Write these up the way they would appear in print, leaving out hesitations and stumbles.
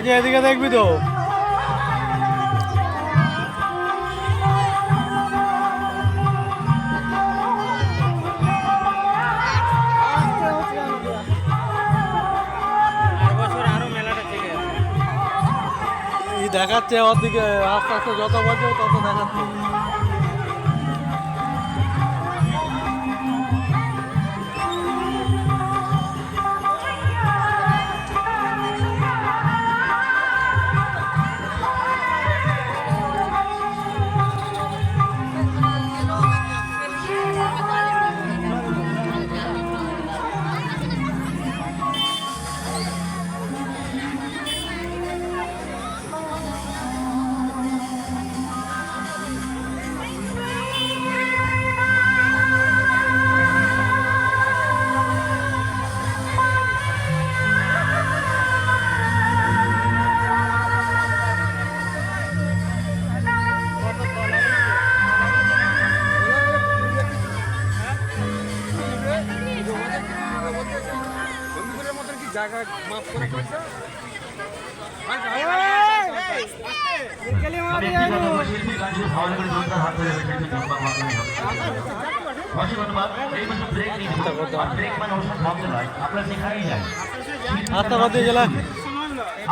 যে এদিকে দেখবি তো দেখাচ্ছে ওর দিকে আস্তে আস্তে যত বাজে তত দেখাচ্ছে। জায়গা মাপ করে পয়সা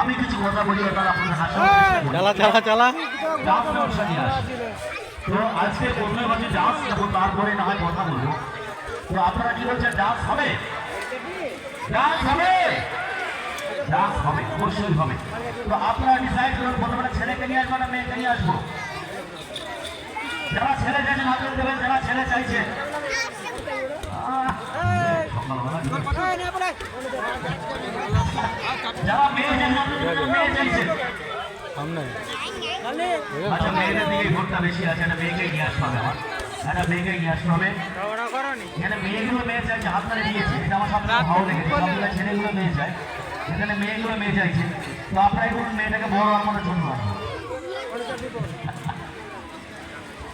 আমি কিছু কথা বলি চালা চালা চালা তো আজকে প্রথমে বলছি ডান্স যাবো, তারপরে না হয় কথা বলবো। তো আপনারা কি বলছেন ডান্স হবে? ডান্স হবে, ডান্স হবে, অবশ্যই হবে। তো আপনারা ডিসাইড করুন প্রথমে ছেলেকে নিয়ে আসবো না মেয়েকে নিয়ে আসবো। যারা ছেলে চাইছেন হাতে দেবেন, যারা ছেলে চাইছে যারা মেয়ে চাইছে আচ্ছা মেয়েদের দিকে ভোটটা বেশি আছে, একটা মেয়েকেই নিয়ে আসতে হবে। আমার একটা মেয়েকেই নিয়ে আসতে হবে। এখানে মেয়েগুলো মেয়ে চাইছে, হাত ধরে দিয়েছে, এটা আমার সবথেকে ভালো লেগেছে। সবগুলো ছেলেগুলো মেয়ে চায়, এখানে মেয়েগুলো মেয়ে চাইছে। তো আপনারাই বলুন মেয়েটাকে বড় আমাদের জন্য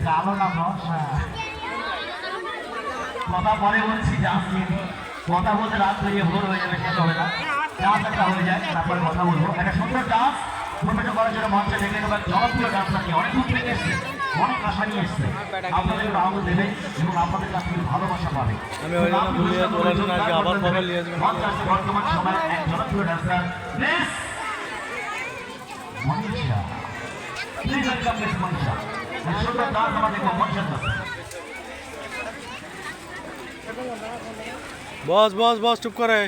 কালো না কথা পরে বলছি, ডান্স নিয়ে কথা বলতে রাত হয়ে ভোর হয়ে যাবে, শেষ হবে না। ডান্স একটা হয়ে যায়, তারপরে কথা বলবো। একটা সুন্দর ডান্স প্রফেশন করার জন্য মঞ্চে ডেকে নেবো। জনপ্রিয় ডান্সার নিয়ে অনেক দূর থেকে এসছে, অনেক আশা নিয়ে এসছে। আপনাদের আনন্দ দেবে এবং আপনাদের কাছ থেকে ভালোবাসা পাবে। বর্তমান সময় এক জনপ্রিয় dancer Manisha, please welcome miss Manisha. সুন্দর ডান্স আমাদের মঞ্চের কাছে। বস বস বস চুপ করে।